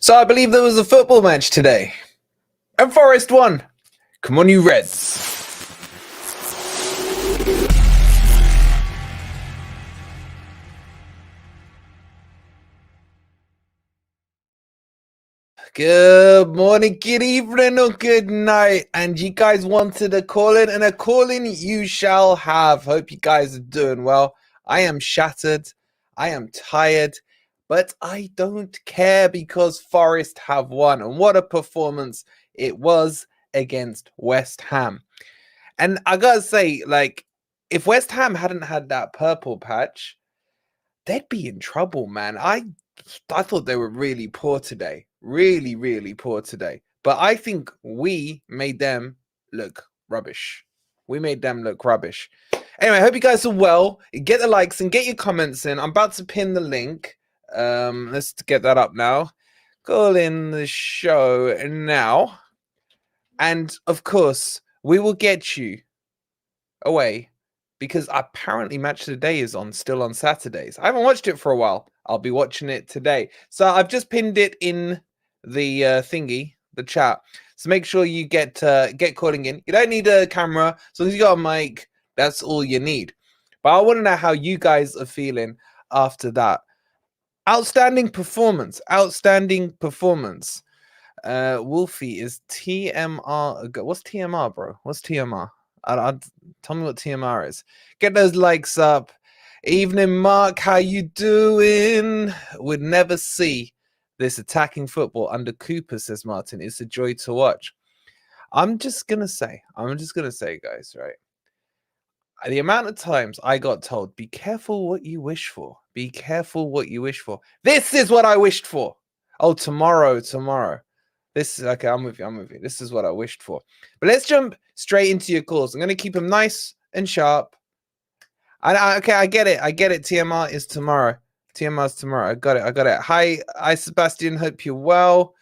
So I believe there was a football match today. And Forest won. Come on, you Reds. Good morning, good evening, or good night. And you guys wanted a call-in, and a call-in you shall have. Hope you guys are doing well. I am shattered. I am tired. But I don't care because Forest have won. And what a performance it was against West Ham. And I gotta say, like, if West Ham hadn't had that purple patch, they'd be in trouble, man. I thought they were really poor today. Really, really poor today. But I think we made them look rubbish. We made them look rubbish. Anyway, I hope you guys are well. Get the likes and get your comments in. I'm about to pin the link. Let's get that up now. Call in the show now. And of course, we will get you away because apparently Match of the Day is still on Saturdays. I haven't watched it for a while. I'll be watching it today. So I've just pinned it in the thingy, the chat. So make sure you get calling in. You don't need a camera. As long as you got a mic, that's all you need. But I want to know how you guys are feeling after that. Outstanding performance. Outstanding performance. Wolfie, is TMR... What's TMR, bro? What's TMR? Tell me what TMR is. Get those likes up. Evening, Mark. How you doing? Would never see this attacking football under Cooper, says Martin. It's a joy to watch. I'm just gonna say, guys, right? The amount of times I got told, be careful what you wish for. Be careful what you wish for. This is what I wished for. Oh, tomorrow. This is okay. I'm with you. This is what I wished for. But let's jump straight into your calls. I'm going to keep them nice and sharp. Okay, I get it. TMR is tomorrow. TMR is tomorrow. I got it. Hi, Sebastian. Hope you're well.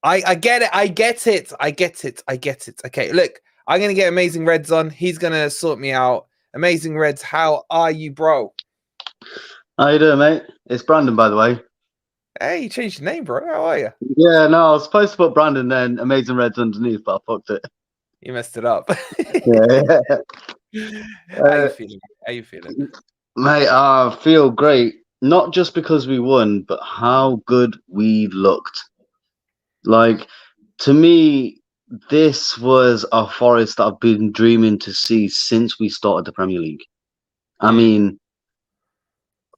I get it. Okay, look, I'm going to get Amazing Reds on. He's going to sort me out. Amazing Reds, how are you, bro? How you doing, mate? It's Brandon, by the way. Hey, you changed your name, bro. How are you? Yeah, no, I was supposed to put Brandon then Amazing Reds underneath, but I fucked it. You messed it up. Yeah. How you feeling? Mate, I feel great. Not just because we won, but how good we looked. Like, to me, this was a Forest that I've been dreaming to see since we started the Premier League. I mean,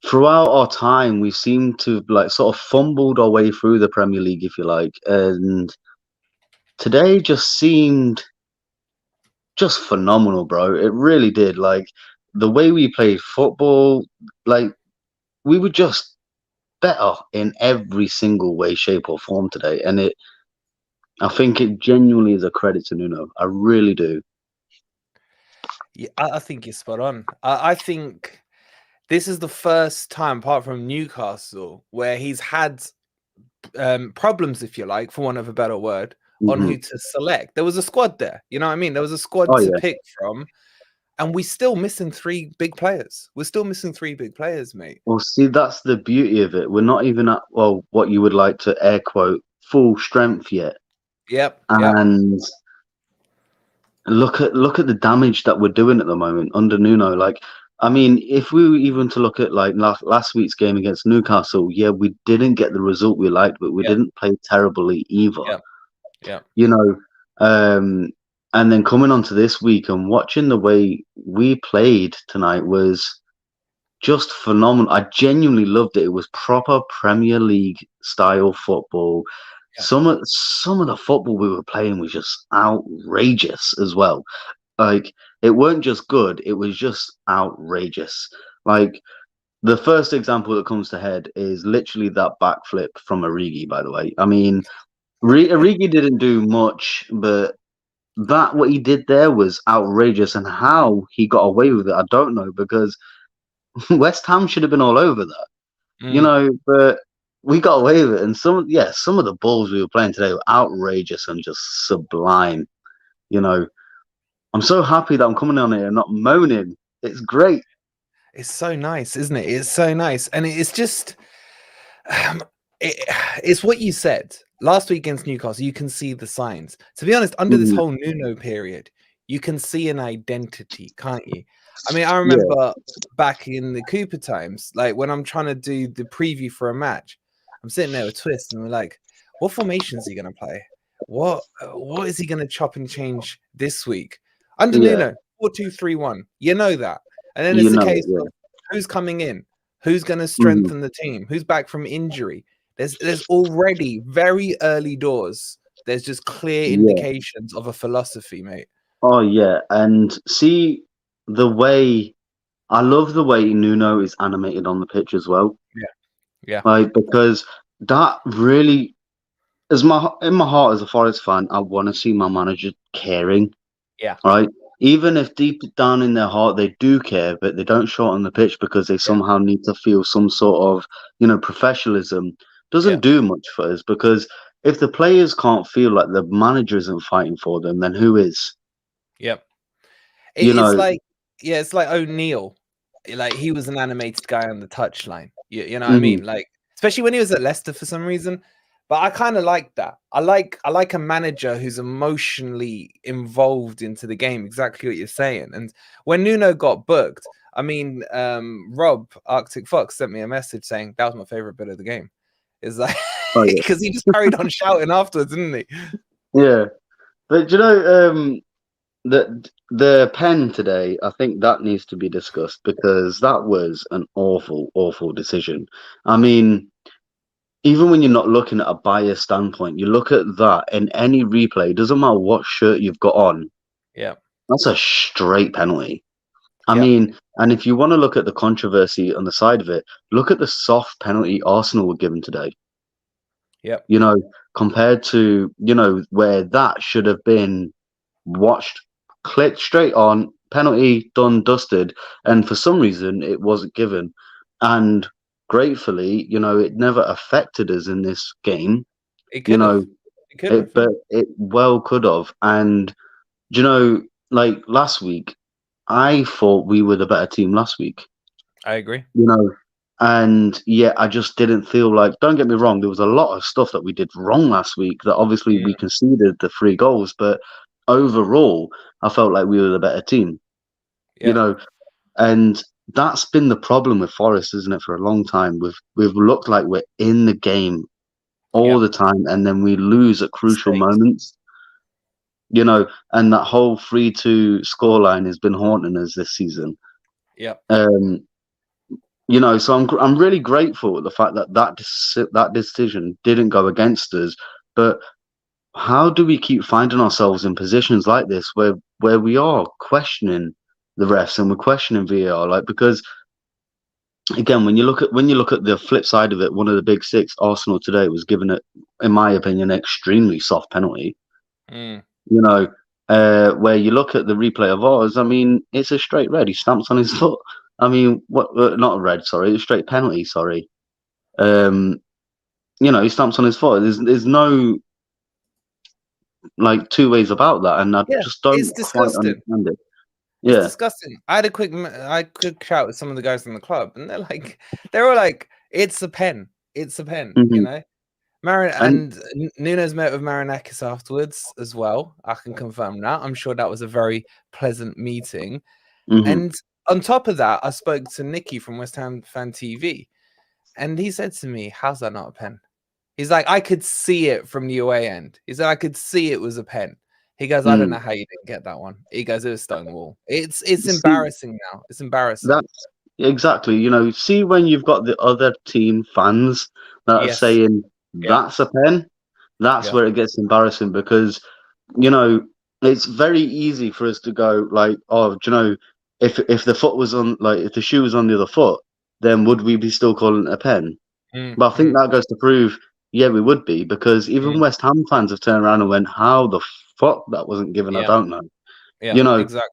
throughout our time, we seem to like sort of fumbled our way through the Premier League, if you like, and today just seemed just phenomenal, bro. It really did. Like the way we played football, like we were just better in every single way, shape, or form today, and I think it genuinely is a credit to Nuno. I really do. Yeah, I think you're spot on. I think this is the first time, apart from Newcastle, where he's had problems, if you like, for want of a better word, on who to select. There was a squad there, you know what I mean? There was a squad to pick from, and we're still missing three big players. Mate. Well, see, that's the beauty of it. We're not even at, well, what you would like to air quote, full strength yet. Yep. And look at the damage that we're doing at the moment under Nuno. Like, I mean, if we were even to look at like last week's game against Newcastle, yeah, we didn't get the result we liked, but we didn't play terribly either. Yeah. You know, and then coming on to this week and watching the way we played tonight was just phenomenal. I genuinely loved it. It was proper Premier League style football. Yeah. Some of the football we were playing was just outrageous as well. Like it weren't just good, it was just outrageous. Like the first example that comes to head is literally that backflip from Origi, by the way. I mean, Origi didn't do much, but that what he did there was outrageous, and how he got away with it, I don't know, because West Ham should have been all over that, you know, but we got away with it. And some of the balls we were playing today were outrageous and just sublime. You know, I'm so happy that I'm coming on here and not moaning. It's great. It's so nice, isn't it? It's so nice. And it's just, it, it's what you said last week against Newcastle. You can see the signs. To be honest, under this Mhm. whole Nuno period, you can see an identity, can't you? I mean, I Yeah, remember back in the Cooper times, like when I'm trying to do the preview for a match, I'm sitting there with Twist, and we're like, "What formation is he going to play? What is he going to chop and change this week?" Under yeah, Nuno, 4-2-3-1. You know that, and then you it's the know case it. Yeah. of who's coming in, who's going to Mhm. strengthen the team, who's back from injury. There's already very early doors. There's just clear Yeah. indications of a philosophy, mate. Oh yeah, and see the way I love the way Nuno is animated on the pitch as well. Yeah, yeah, Like because that really as my in my heart as a Forest fan, I want to see my manager caring, yeah, right? Even if deep down in their heart they do care, but they don't show it on the pitch because they yeah, somehow need to feel some sort of, professionalism. yeah, Doesn't do much for us because if the players can't feel like the manager isn't fighting for them, then who is? yeah. You It's know, like, yeah, it's like O'Neill. Like he was an animated guy on the touchline. You know what I mhm, mean? Like, especially when he was at Leicester for some reason. But I kind of like that. I like a manager who's emotionally involved into the game. Exactly what you're saying. And when Nuno got booked, I mean, Rob Arctic Fox sent me a message saying that was my favorite bit of the game. It's like oh yeah, because he just carried on shouting afterwards, didn't he? yeah. But the pen today, I think that needs to be discussed because that was an awful, awful decision. I mean, even when you're not looking at a biased standpoint, you look at that in any replay, doesn't matter what shirt you've got on, Yeah, that's a straight penalty. I yeah, mean, and if you want to look at the controversy on the side of it, look at the soft penalty Arsenal were given today. yeah. You know, compared to, where that should have been watched, clicked straight on, penalty done, dusted, and for some reason it wasn't given. And gratefully, it never affected us in this game. It You could have. know, It could have. but it well could have. And do you know, like last week, I thought we were the better team last week. I agree. You know, and yeah, I just didn't feel like. Don't get me wrong, there was a lot of stuff that we did wrong last week. That obviously Mm, we conceded the 3 goals, but overall, I felt like we were the better team. You yeah, know, and that's been the problem with Forest, isn't it? For a long time, we've looked like we're in the game yeah. all the time, and then we lose at crucial Mistakes. moments. And that whole 3-2 scoreline has been haunting us this season. Yeah, Um, so I'm really grateful at the fact that that decision didn't go against us. But how do we keep finding ourselves in positions like this where we are questioning the refs and we're questioning VAR? Like because again, when you look at the flip side of it, one of the big six, Arsenal today was given it, in my opinion, extremely soft penalty. mm, You know, where you look at the replay of ours, I mean, it's a straight red. He stamps on his foot. I mean, what? Not a red, sorry, a straight penalty. Sorry. Um, he stamps on his foot. There's no like two ways about that, and I yeah. just don't It's quite disgusting. understand it. It's Yeah. disgusting. I had a quick chat with some of the guys in the club, and they're all like, "It's a pen. It's a pen." You Hmm. know, Marin And and Nunes met with Marinakis afterwards as well. I can confirm that. I'm sure that was a very pleasant meeting. hmm And on top of that, I spoke to Nicky from West Ham Fan TV, and he said to me, "How's that not a pen?" He's like, I could see it from the away end. He said, I could see it was a pen. He goes, I don't know mm, how you didn't get that one. He goes, it was Stonewall. It's see embarrassing now. It's embarrassing. that's exactly. See when you've got the other team fans that are Yes. saying Yeah. that's a pen. That's Yeah. where it gets embarrassing because you know it's very easy for us to go like, oh, do you know, if the foot was on, like, if the shoe was on the other foot, then would we be still calling it a pen? Mm, But I think mm, that goes to prove, yeah, we would be because even mm. West Ham fans have turned around and went, how the fuck that wasn't given? I Yeah. don't know. Yeah. You know, Exactly.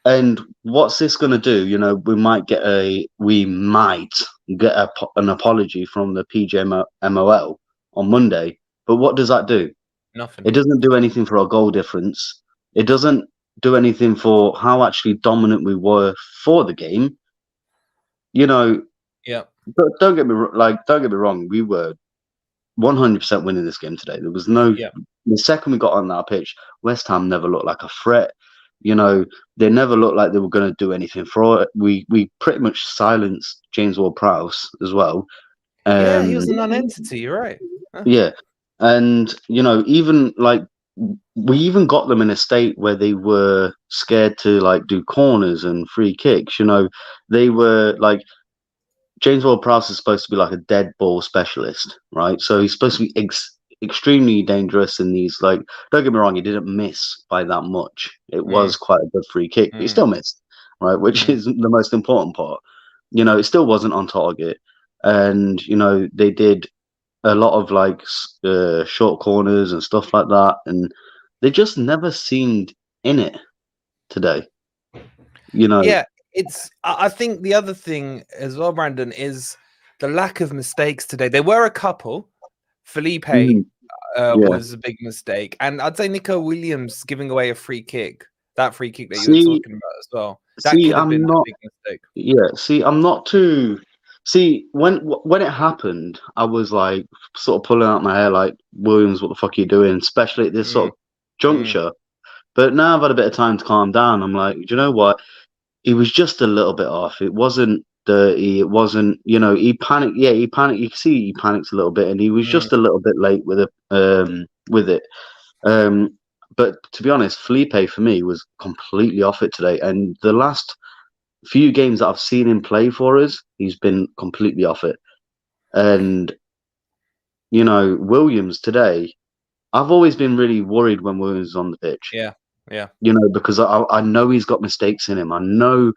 and what's this going to do? We might get an apology from the PGMOL on Monday, but what does that do? Nothing. It doesn't do anything for our goal difference. It doesn't do anything for how actually dominant we were for the game. You know, Yeah. but don't get me wrong. We were. 100% winning this game today. There was no. Yeah. The second we got on that pitch, West Ham never looked like a threat. They never looked like they were going to do anything for it. We pretty much silenced James Ward-Prowse as well. Yeah, he was a non-entity. You're right. Huh? Yeah, and even like we even got them in a state where they were scared to like do corners and free kicks. They were like James Ward-Prowse is supposed to be like a dead ball specialist, right? So he's supposed to be extremely dangerous in these. Like, don't get me wrong, he didn't miss by that much. It Mm, was quite a good free kick, but he mm, still missed, right? Which mm. is the most important part. It still wasn't on target, and they did a lot of like short corners and stuff like that, and they just never seemed in it today. Yeah, I think the other thing as well, Brandon, is the lack of mistakes today. There were a couple. Felipe Mm, yeah. was a big mistake, and I'd say Nico Williams giving away a free kick. That free kick that you were See, talking about as well. That see, could have been I'm a not. big mistake. Yeah, see, I'm not too. See, when it happened, I was like sort of pulling out my hair, like Williams, what the fuck are you doing? Especially at this sort Mm, of mm, juncture. But now I've had a bit of time to calm down. I'm like, do you know what? He was just a little bit off. It wasn't dirty. It wasn't, he panicked. Yeah, he panicked. You can see he panicked a little bit, and he was mm. just a little bit late with it. With it. Um, but to be honest, Felipe for me was completely off it today, and the last few games that I've seen him play for us, he's been completely off it. And Williams today, I've always been really worried when Williams is on the pitch. Yeah, yeah. Because I know he's got mistakes in him. I know,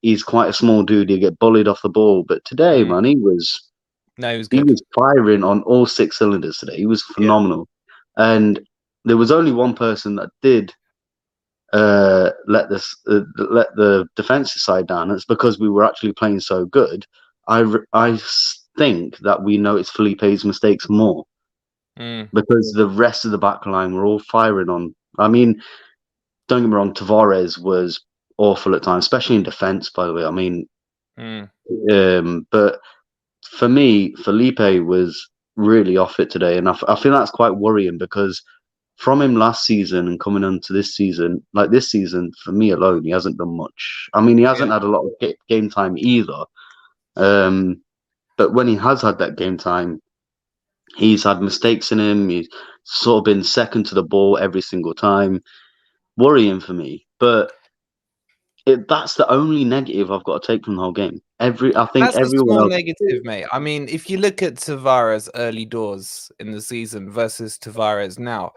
he's quite a small dude. He get bullied off the ball, but today, Mm. man, No, he was he good. was firing on all six cylinders today. He was Yeah. phenomenal, and there was only one person that did let the defensive side down. It's because we were actually playing so good. I think that we noticed Felipe's mistakes more Mm, because the rest of the back line were all firing on. I mean, don't get me wrong, Tavares was awful at times, especially in defence. By the way, I mean, mm. but for me, Felipe was really off it today, and I feel that's quite worrying because from him last season and coming into this season, like this season, for me alone, he hasn't done much. I mean, he hasn't Yeah. had a lot of game time either. But when he has had that game time, he's had mistakes in him. He's sort of been second to the ball every single time. Worrying for me. But that's the only negative I've got to take from the whole game. I think That's a everyone small else. negative, mate. I mean, if you look at Tavares early doors in the season versus Tavares now,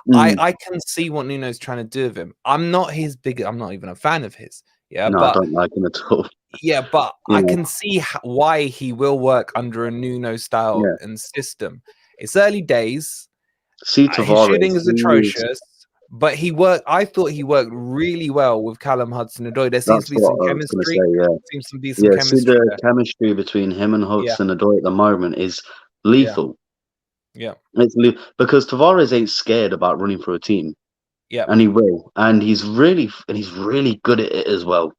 Mm, I can see what Nuno's trying to do with him. I'm not even a fan of his. Yeah, no, I but don't like him at all. I You know, can see why he will work under a Nuno style yeah. and system. It's early days. See His Tavares, shooting is atrocious, but he worked. I thought he worked really well with Callum Hudson-Odoi. There seems that's to be what some I was going to chemistry. say. Yeah. Seems to be some Yeah, see chemistry the there. chemistry between him and Yeah, Hudson-Odoi at the moment is yeah, lethal. yeah, Because Tavares ain't scared about running for a team, yeah, and he will, and he's really good at it as well.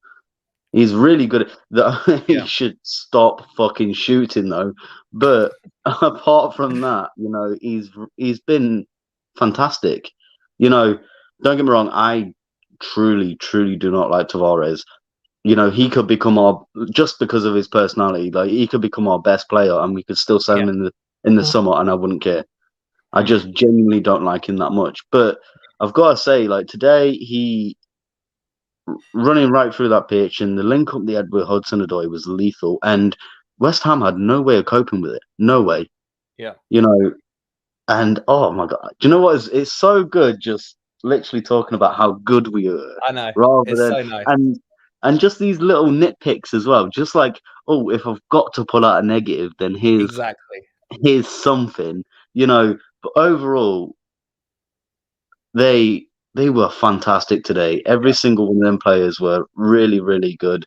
He's really good at that. He yeah. should stop fucking shooting though. But apart from that, he's been fantastic. Don't get me wrong, I truly do not like Tavares. He could become our just because of his personality. Like he could become our best player, and we could still sell Yeah. him in the summer, and I wouldn't care. I Mm. just genuinely don't like him that much. But I've got to say, like today, he running right through that pitch, and the link up the had with Hudson-Odoi was lethal. And West Ham had no way of coping with it. No way. Yeah. You know, and oh my god, do you know what? It's so good just literally talking about how good we are, I know. rather It's than so nice. and just these little nitpicks as well. Just like, oh, if I've got to pull out a negative, then Exactly. here's something. But overall, they were fantastic today. Every Yeah. single one of them players were really good.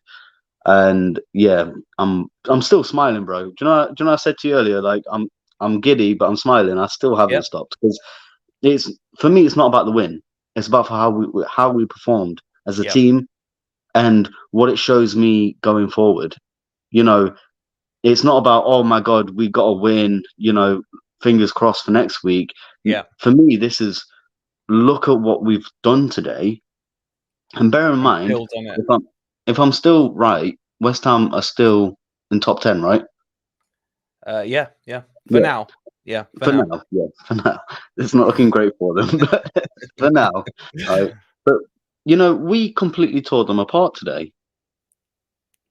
And yeah, I'm still smiling, bro. Do you know I said to you earlier, like I'm giddy, but I'm smiling. I still haven't Yep. stopped because it's for me. It's not about the win. It's about how we performed as a Yep. team and what it shows me going forward. It's not about, oh my god, we got to win. fingers crossed for next week. Yeah. For me, this is look at what we've done today, and bear in mind, Build on it. if I'm still right, West Ham are still in top 10, right? Yeah. For now. Yeah. For now, it's not looking great for them, but for now, right? But we completely tore them apart today.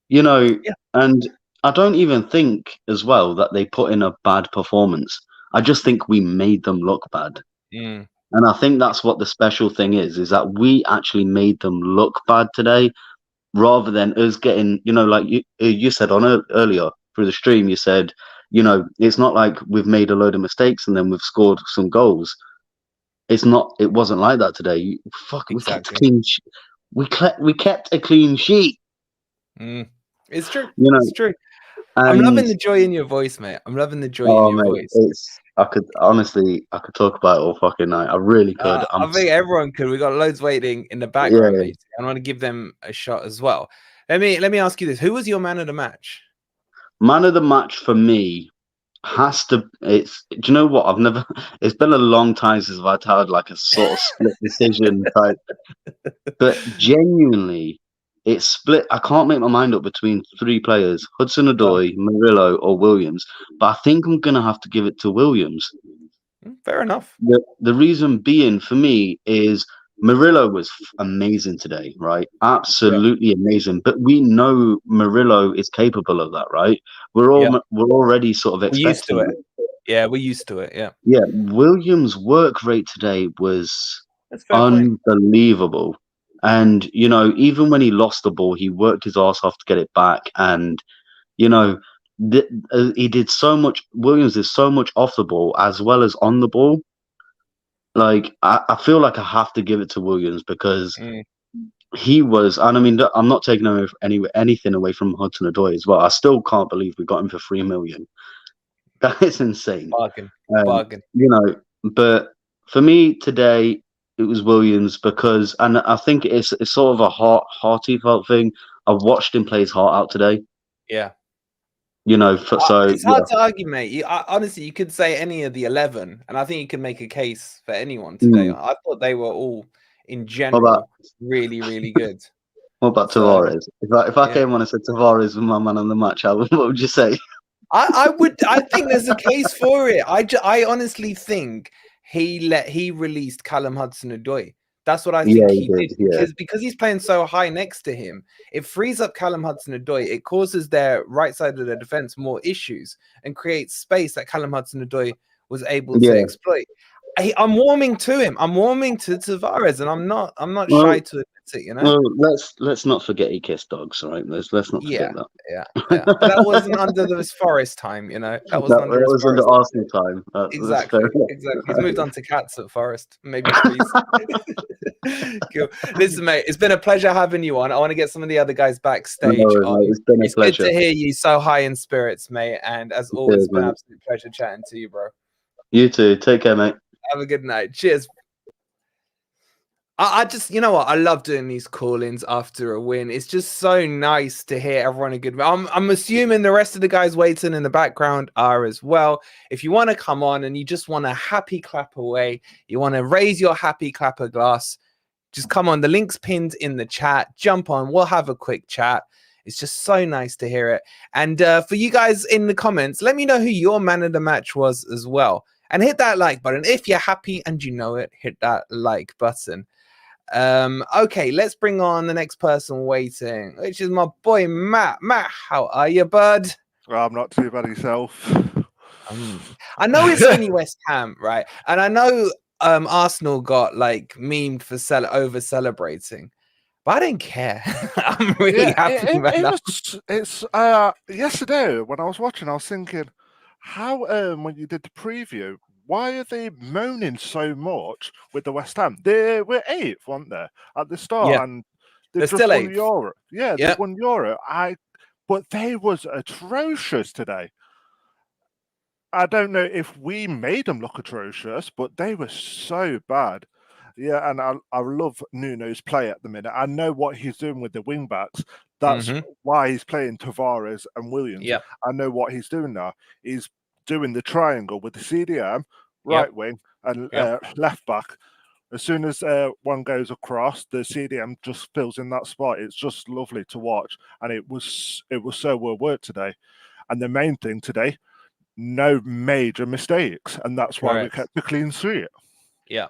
Yeah. And I don't even think as well that they put in a bad performance. I just think we made them look bad. Mm. And I think that's what the special thing is that we actually made them look bad today rather than us getting, like you said on earlier through the stream, you said, it's not like we've made a load of mistakes and then we've scored some goals. It wasn't like that today. We kept a Exactly. clean we kept a clean sheet. It's true. You know, It's true. and I'm loving the joy in your voice, mate. I'm loving the joy in your mate, voice. I could talk about it all fucking night. I really could. I think everyone could. We got loads waiting in the background, mate. I want to give them a shot as well. Let me ask you this: who was your man of the match? Man of the match for me has to. Do you know what? It's been a long time since I've had like a sort of split decision type. But genuinely, it's split. I can't make my mind up between three players: Hudson-Odoi, Murillo, or Williams. But I think I'm gonna have to give it to Williams. Fair enough. The reason being for me is Murillo was amazing today, right? Absolutely amazing. But we know Murillo is capable of that, right? We're already sort of expecting it. Yeah, we're used to it. Yeah. Yeah, Williams' work rate today was unbelievable. Point. And, even when he lost the ball, he worked his ass off to get it back. And, he did so much. Williams did so much off the ball as well as on the ball. Like, I feel like I have to give it to Williams because he was, and I mean, I'm not taking anything away from Hudson-Odoi as well. I still can't believe we got him for $3 million. That is insane. Bargain. But for me today, it was Williams and I think it's sort of a heartfelt thing. I've watched him play his heart out today. Yeah. So it's hard to argue, mate. Honestly, you could say any of the 11, and I think you could make a case for anyone today. I thought they were all, in general, really, really good. What about Tavares? If I came on and said Tavares was my man on the match, what would you say? I think there's a case for it. I honestly think he released Callum Hudson-Odoi. That's what I think he did. Because he's playing so high next to him, it frees up Callum Hudson-Odoi. It causes their right side of the defense more issues and creates space that Callum Hudson-Odoi was able to exploit. I'm warming to him. I'm warming to Tavares, and I'm not shy to admit it. Well, let's not forget he kissed dogs, right? Let's not forget that. Yeah. But that wasn't under this Forest time, That wasn't under Arsenal time. Exactly. He's moved on to cats at Forest, maybe trees. Cool. Listen, mate, it's been a pleasure having you on. I want to get some of the other guys backstage. It's been a pleasure. Good to hear you so high in spirits, mate. And as always, it's been an absolute pleasure chatting to you, bro. You too. Take care, mate. Have a good night. Cheers. I just, I love doing these call-ins after a win. It's just so nice to hear everyone a good. I'm assuming the rest of the guys waiting in the background are as well. If you want to come on and you just want a happy clap away, you want to raise your happy clapper glass, just come on. The link's pinned in the chat. Jump on. We'll have a quick chat. It's just so nice to hear it. And for you guys in the comments, let me know who your man of the match was as well. And hit that like button. If you're happy and you know it, hit that like button. Okay, let's bring on the next person waiting, which is my boy Matt. Matt, how are you, bud? Well, I'm not too bad yourself. I know it's only West Ham, right? And I know Arsenal got like memed for over celebrating, but I didn't care. I'm really happy about that. Yesterday when I was watching, I was thinking, how when you did the preview, why are they moaning so much with the West Ham? They were 8th, weren't they, at the start? And they've just won Europe. Yeah, they won Europe. But they was atrocious today. I don't know if we made them look atrocious, but they were so bad. Yeah, and I love Nuno's play at the minute. I know what he's doing with the wing backs. That's why he's playing Tavares and Williams. Yeah. I know what he's doing now. He's doing the triangle with the CDM, right wing, and left back. As soon as one goes across, the CDM just fills in that spot. It's just lovely to watch, and it was so well worked today. And the main thing today, no major mistakes, and that's why we kept the clean sweep. Yeah.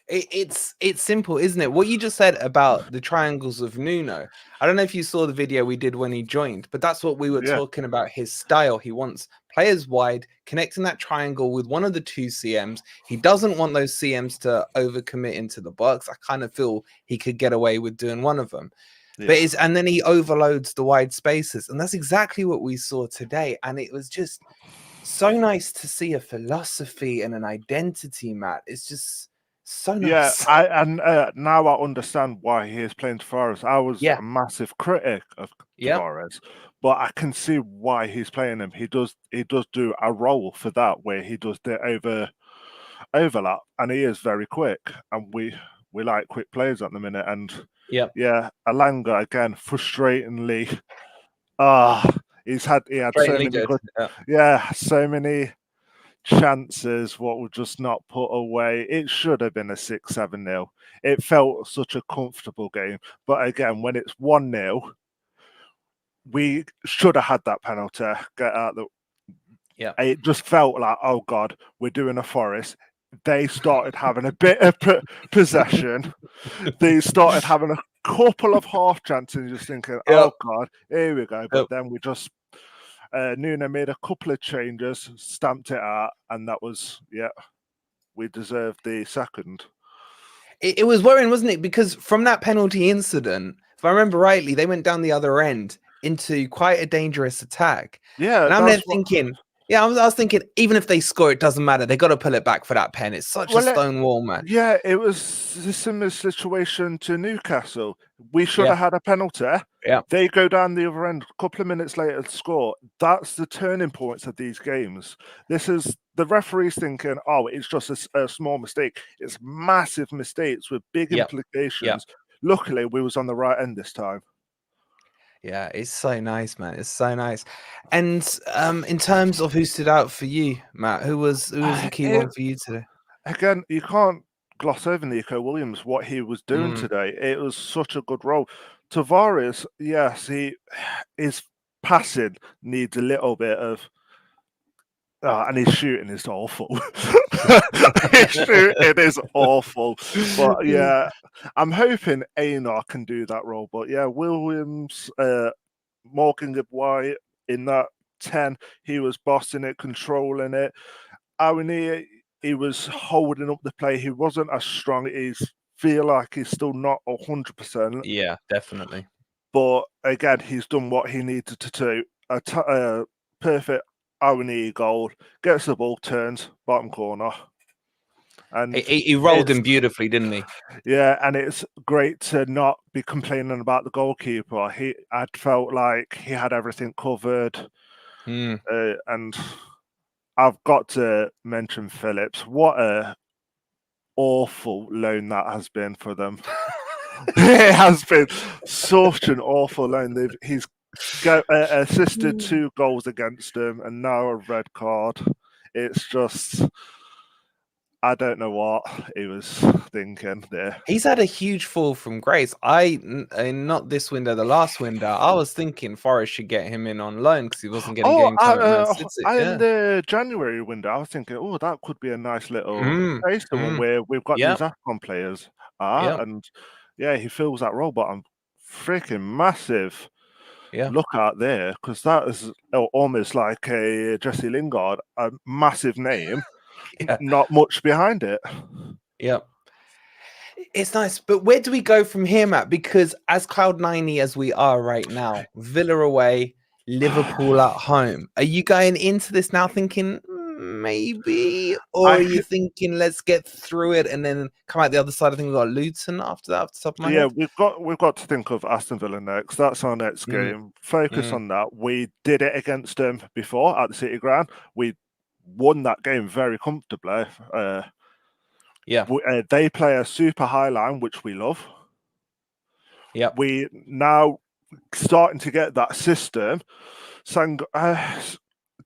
It's simple, isn't it? What you just said about the triangles of Nuno. I don't know if you saw the video we did when he joined, but that's what we were talking about, his style. He wants players wide, connecting that triangle with one of the two CMs. He doesn't want those CMs to overcommit into the box. I kind of feel he could get away with doing one of them. But and then he overloads the wide spaces. And that's exactly what we saw today. And it was just so nice to see a philosophy and an identity, Matt. It's just so nice. Yeah, now I understand why he is playing Tavares. I was a massive critic of Tavares, but I can see why he's playing him. He does do a role for that where he does the overlap, and he is very quick. And we like quick players at the minute. And Alanga again, frustratingly, he had so many good, so many chances what were just not put away. It should have been a 6-7-0. It felt such a comfortable game, but again, when it's 1-0, we should have had that penalty. Get out the It just felt like, oh god, we're doing a Forest. They started having a bit of possession. They started having a couple of half chances, just thinking, oh god, here we go. But then we just Nuno made a couple of changes, stamped it out, and that was, we deserved the second. It was worrying, wasn't it? Because from that penalty incident, if I remember rightly, they went down the other end into quite a dangerous attack. Yeah. And I'm there thinking, I was thinking, even if they score, it doesn't matter. They got to pull it back for that pen. It's such a stone wall, man. Yeah, it was a similar situation to Newcastle. We should have had a penalty. Yeah. They go down the other end, a couple of minutes later to score. That's the turning points of these games. This is the referees thinking, oh, it's just a small mistake. It's massive mistakes with big implications. Luckily, we was on the right end this time. Yeah, it's so nice, man. It's so nice. And in terms of who stood out for you, Matt, who was the key one for you today? Again, you can't gloss over Nico Williams, what he was doing today. It was such a good role. Tavares, yes, his passing needs a little bit of, and his shooting is awful. His shooting is awful. But yeah, I'm hoping Einar can do that role. But yeah, Williams, Morgan White in that 10, he was bossing it, controlling it. Awani, he was holding up the play. He wasn't as strong. He feel like he's still not 100%. Yeah, definitely. But again, he's done what he needed to do. A perfect Awani goal, gets the ball, turns, bottom corner. And he rolled him beautifully, didn't he? Yeah, and it's great to not be complaining about the goalkeeper. I felt like he had everything covered. And I've got to mention Phillips. What a awful loan that has been for them. It has been such an awful loan. He's assisted 2 goals against him and now a red card. It's just, I don't know what he was thinking there. He's had a huge fall from grace. Not this window, the last window, I was thinking Forest should get him in on loan because he wasn't getting game time at Man City. In the January window, I was thinking, oh, that could be a nice little taster one where we've got these AFCON players. And yeah, he fills that role, but I'm freaking massive. Look out there, because that is almost like a Jesse Lingard, a massive name, not much behind it. Yeah. It's nice, but where do we go from here, Matt? Because as Cloud90 as we are right now, Villa away, Liverpool at home. Are you going into this now thinking maybe, or are you thinking let's get through it and then come out the other side? I think we've got Luton after that, off the top of my head. We've got to think of Aston Villa next. That's our next game. Focus on that. We did it against them before at the City Ground. We won that game very comfortably. They play a super high line, which we love. We now starting to get that system.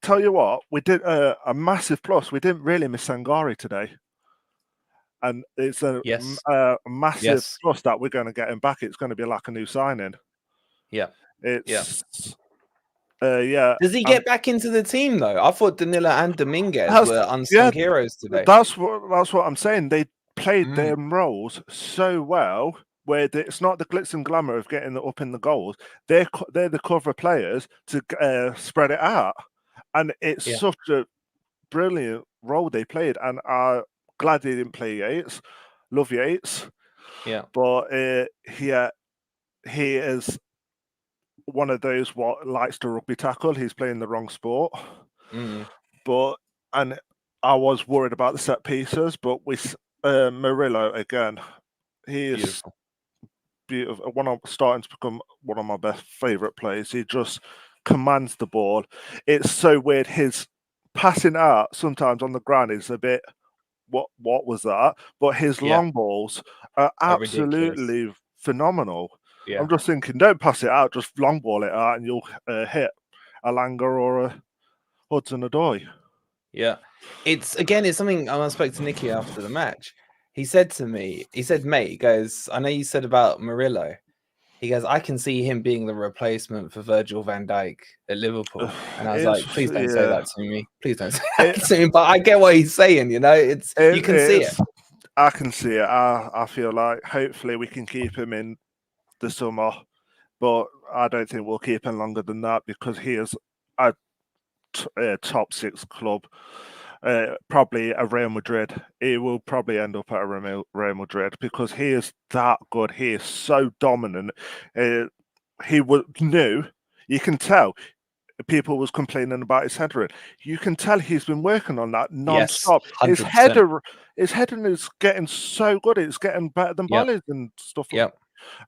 tell you what, we did a massive plus. We didn't really miss Sangari today. And it's a massive plus that we're going to get him back. It's going to be like a new signing. Yeah. It's Does he get back into the team though? I thought Danilo and Dominguez were unsung heroes today. That's what I'm saying. They played their roles so well, where it's not the glitz and glamour of getting up in the goals. They're the cover players to spread it out, and it's such a brilliant role they played. And I'm glad they didn't play Yates. Love Yates, but he is one of those what likes to rugby tackle. He's playing the wrong sport. And I was worried about the set pieces, but with Murillo again, he is beautiful. Starting to become one of my best favorite players. He just commands the ball. It's so weird. His passing out sometimes on the ground is a bit. What was that? But his long balls are absolutely phenomenal. I'm just thinking, don't pass it out, just long ball it out, and you'll hit a Langer or a Hudson-Odoi. Yeah, it's something I spoke to Nicky after the match. He said to me, mate, he goes, I know you said about Murillo. He goes, I can see him being the replacement for Virgil van Dijk at Liverpool. And I was like, please don't say that to me. Please don't say that to me. But I get what he's saying, you know, you can see it. I can see it. I feel like hopefully we can keep him in the summer, but I don't think we'll keep him longer than that because he is a top 6 club. Probably a Real Madrid. He will probably end up at a Real Madrid because he is that good. He is so dominant. He was new. You can tell. People was complaining about his headering. You can tell he's been working on that non-stop. His heading is getting so good. It's getting better than volleys and stuff.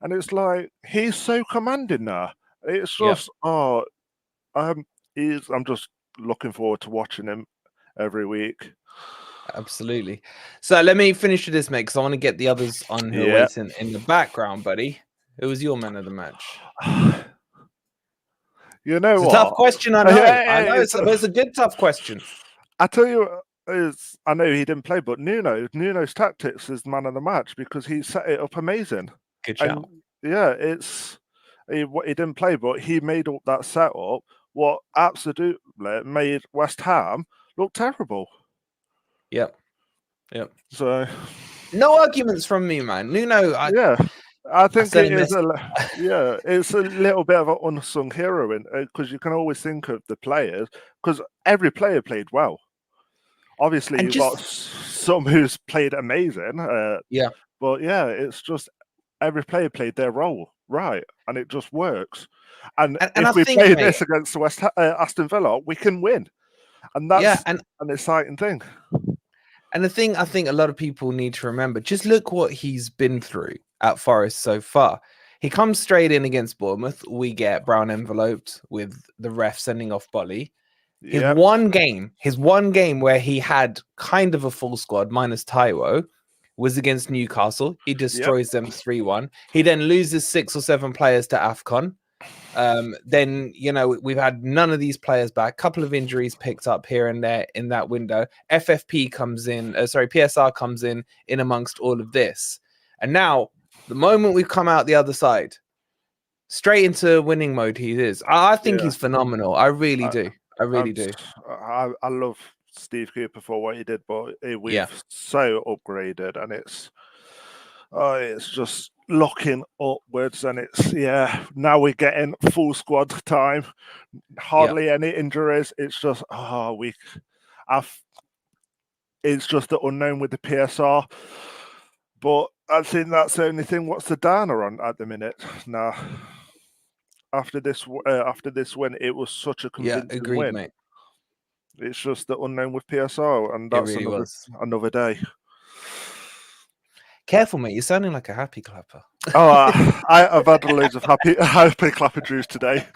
And it's like he's so commanding now. It's just I'm just looking forward to watching him every week. Absolutely. So let me finish with this, mate, because I want to get the others on who are waiting in the background, buddy. Who was your man of the match? You know, it's a tough question. I know. I know. It's a good tough question. I tell you, I know he didn't play, but Nuno's tactics is man of the match because he set it up amazing. Good shout. He didn't play, but he made up that setup. What absolutely made West Ham look terrible. Yep. So, no arguments from me, man. Nuno. I think it is it's a little bit of an unsung hero because you can always think of the players because every player played well. Obviously, you've got some who's played amazing. But it's just every player played their role right, and it just works. And if we play this against Aston Villa, we can win, and that's an exciting thing. And the thing I think a lot of people need to remember, just look what he's been through at Forest so far. He comes straight in against Bournemouth. We get brown enveloped with the ref sending off Bolly. His one game where he had kind of a full squad minus Taiwo was against Newcastle. He destroys them 3-1. He then loses 6 or 7 players to AFCON. Then, you know, we've had none of these players back. Couple of injuries picked up here and there in that window. PSR comes in amongst all of this. And now, the moment we've come out the other side, straight into winning mode he is. I think he's phenomenal. I really do. I really do. I love Steve Cooper for what he did, but we've so upgraded, and it's just looking upwards, and it's now we're getting full squad time, hardly any injuries. It's just it's just the unknown with the PSR, but I think that's the only thing. What's the downer on at the minute now? After this win, it was such a convincing win. Mate. It's just the unknown with PSR, and that's really another day. Careful, mate. You're sounding like a happy clapper. I've had loads of happy clapper drews today.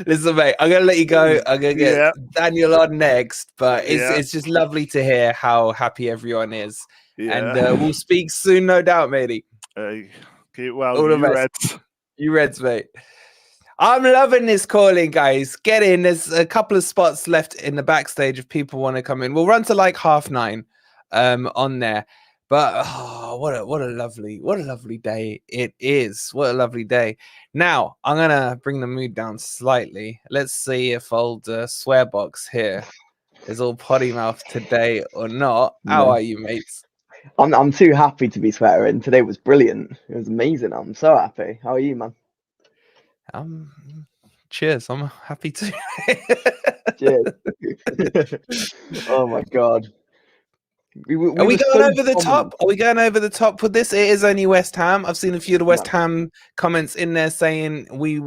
Listen, mate, I'm going to let you go. I'm going to get Daniel on next, but it's just lovely to hear how happy everyone is. And we'll speak soon, no doubt, matey. Keep well. All the best. Reds. You Reds, mate. I'm loving this calling, guys. Get in. There's a couple of spots left in the backstage if people want to come in. We'll run to like 9:30 on there. But what a lovely day it is. What a lovely day. Now I'm gonna bring the mood down slightly. Let's see if old Swearbox here is all potty mouth today or not. How are you, mates? I'm too happy to be swearing. Today was brilliant. It was amazing. I'm so happy. How are you, man? Cheers. I'm happy too. Cheers. Oh my god. Are we going over the top? Are we going over the top with this? It is only West Ham. I've seen a few of the West Ham comments in there saying we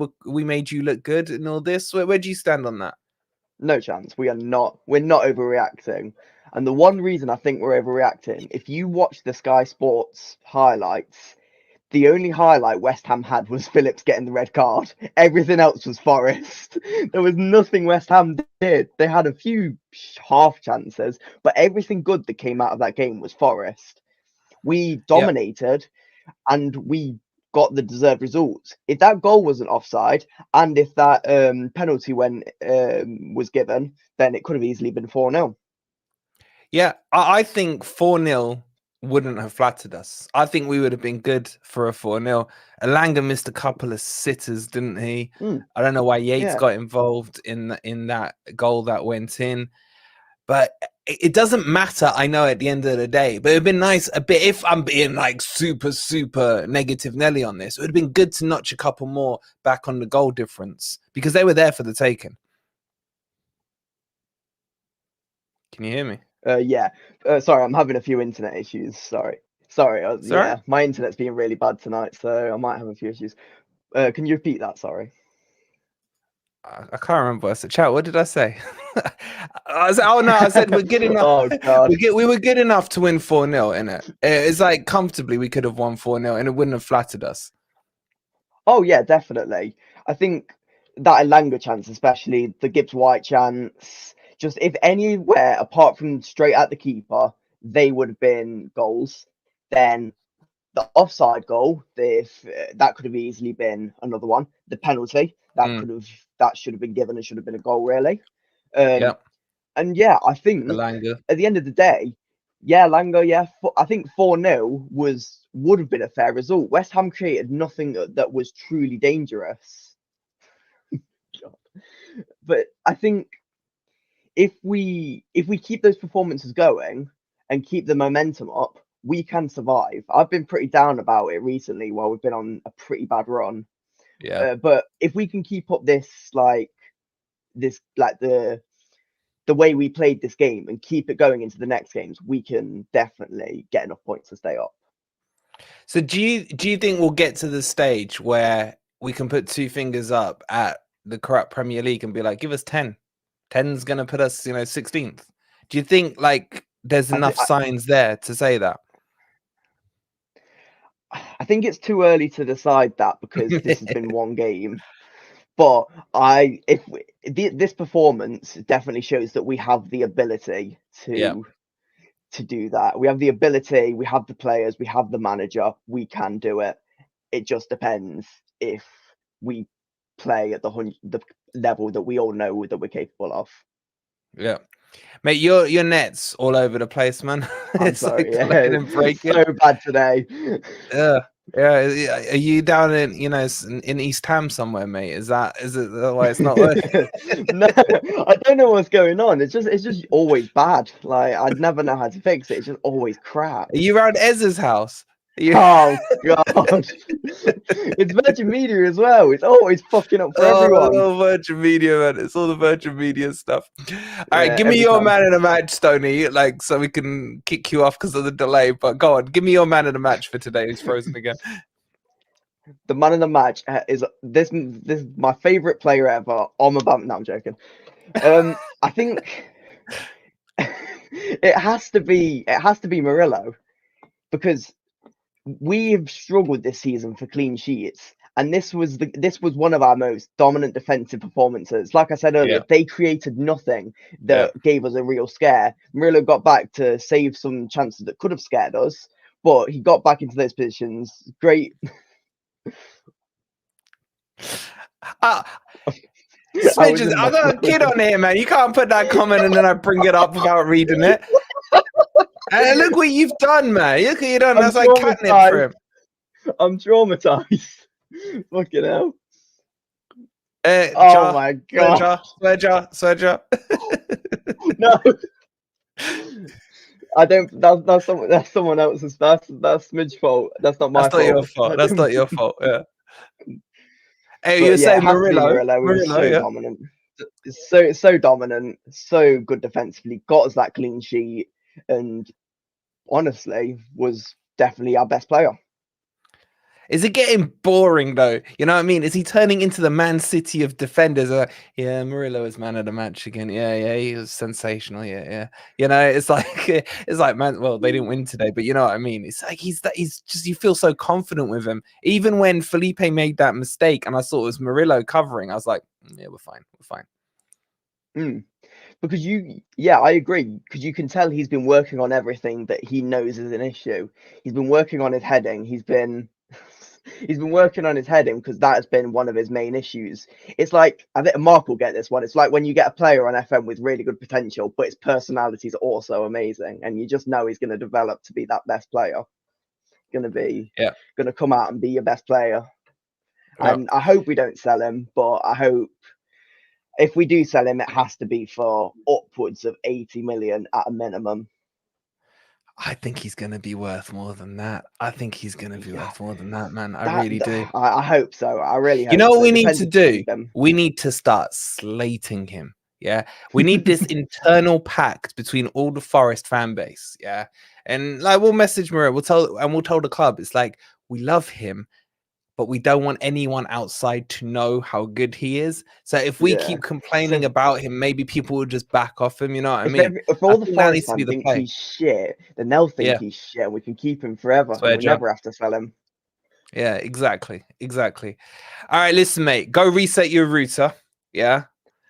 made you look good and all this. Where do you stand on that? No chance. We're not overreacting. And the one reason I think we're overreacting, if you watch the Sky Sports highlights, the only highlight West Ham had was Phillips getting the red card. Everything else was Forest. There was nothing West Ham did. They had a few half chances, but everything good that came out of that game was Forest. We dominated and we got the deserved results. If that goal wasn't offside and if that penalty was given, then it could have easily been 4-0. Yeah, I think 4-0 wouldn't have flattered us. I think we would have been good for a 4-0. Elanga missed a couple of sitters, didn't he? I don't know why Yates got involved in that goal that went in. But it doesn't matter, I know, at the end of the day. But it would have been nice a bit, if I'm being like super negative Nelly on this, it would have been good to notch a couple more back on the goal difference because they were there for the taking. Can you hear me? Sorry, I'm having a few internet issues. Sorry. My internet's being really bad tonight, so I might have a few issues. Can you repeat that? Sorry. I can't remember what I said. Chat, what did I say? I said we're good enough. Oh god, we were good enough to win 4-0, innit? It's like comfortably we could have won 4-0 and it wouldn't have flattered us. Oh yeah, definitely. I think that Elanga chance, especially the Gibbs White chance, just if anywhere apart from straight at the keeper, they would have been goals. Then the offside goal, that could have easily been another one. The penalty that should have been given and should have been a goal, really. And yeah, I think Elanga. At the end of the day, Elanga, I think 4-0 would have been a fair result. West Ham created nothing that was truly dangerous. But I think if we keep those performances going and keep the momentum up, we can survive. I've been pretty down about it recently while we've been on a pretty bad run. But if we can keep up the way we played this game and keep it going into the next games, we can definitely get enough points to stay up. So do you think we'll get to the stage where we can put two fingers up at the corrupt Premier League and be like, give us 10? 10's gonna put us, 16th. Do you think like there's enough signs there to say that? I think it's too early to decide that because this has been one game. But this performance definitely shows that we have the ability to do that. We have the ability, we have the players, we have the manager, we can do it. It just depends if we play at the level that we all know that we're capable of. Yeah. Mate, your net's all over the place, man. I'm sorry, it's so bad today. Yeah. Are you down in in East Ham somewhere, mate? Is it why it's not working? No, I don't know what's going on. It's just always bad. Like I'd never know how to fix it. It's just always crap. Are you around Ez's house? Oh god, it's Virgin Media as well. It's always fucking up for everyone. Oh, Virgin Media, man! It's all the Virgin Media stuff. All right, give me your man of the match, Stoney. Like, so we can kick you off because of the delay. But go on, give me your man of the match for today. Who's frozen again? The man of the match is this is my favorite player ever. No, I'm joking. I think it has to be Murillo because we've struggled this season for clean sheets, and this was one of our most dominant defensive performances. Like I said earlier, they created nothing that gave us a real scare. Murillo got back to save some chances that could have scared us, but he got back into those positions. Great. Smidges, I got a kid on here, man. You can't put that comment and then I bring it up without reading it. And look what you've done, man. Look what you've done. That's like catnip for him. I'm traumatized. Fucking hell. Oh my god. Swear. No. I don't. That's someone else's. That's Smidge's fault. That's not my fault. That's not your fault. That's not your fault. Yeah. Hey, But you're saying Murillo Murillo, was so yeah. dominant. So dominant, so good defensively, got us that clean sheet, and honestly was definitely our best player. Is it getting boring though? You know what I mean? Is he turning into the Man City of defenders? Yeah, Murillo is man of the match again. Yeah, he was sensational. Yeah. You know, it's like man. Well, they didn't win today, but you know what I mean. It's like he's just you feel so confident with him. Even when Felipe made that mistake, and I saw it was Murillo covering, I was like, yeah, we're fine. Because I agree. Because you can tell he's been working on everything that he knows is an issue. He's been working on his heading. He's been working on his heading because that has been one of his main issues. It's like, I think Mark will get this one. It's like when you get a player on FM with really good potential, but his personality is also amazing, and you just know he's going to develop to be that best player. Going to come out and be your best player. Yeah. And I hope we don't sell him, but I hope if we do sell him, it has to be for upwards of 80 million at a minimum. I think he's going to be worth more than that. I think he's going to be worth more than that, man. I really do. I hope so. I really hope You know what we Depends need to do? We need to start slating him. Yeah. We need this internal pact between all the Forest fan base. Yeah. And like we'll message Maria, we'll tell the club. It's like we love him, but we don't want anyone outside to know how good he is. So if we keep complaining about him, maybe people will just back off him. You know what I mean? If all the Forest fans think he's shit, then they'll think he's shit, and we can keep him forever. We never have to sell him. Yeah, exactly. All right, listen, mate. Go reset your router. Yeah.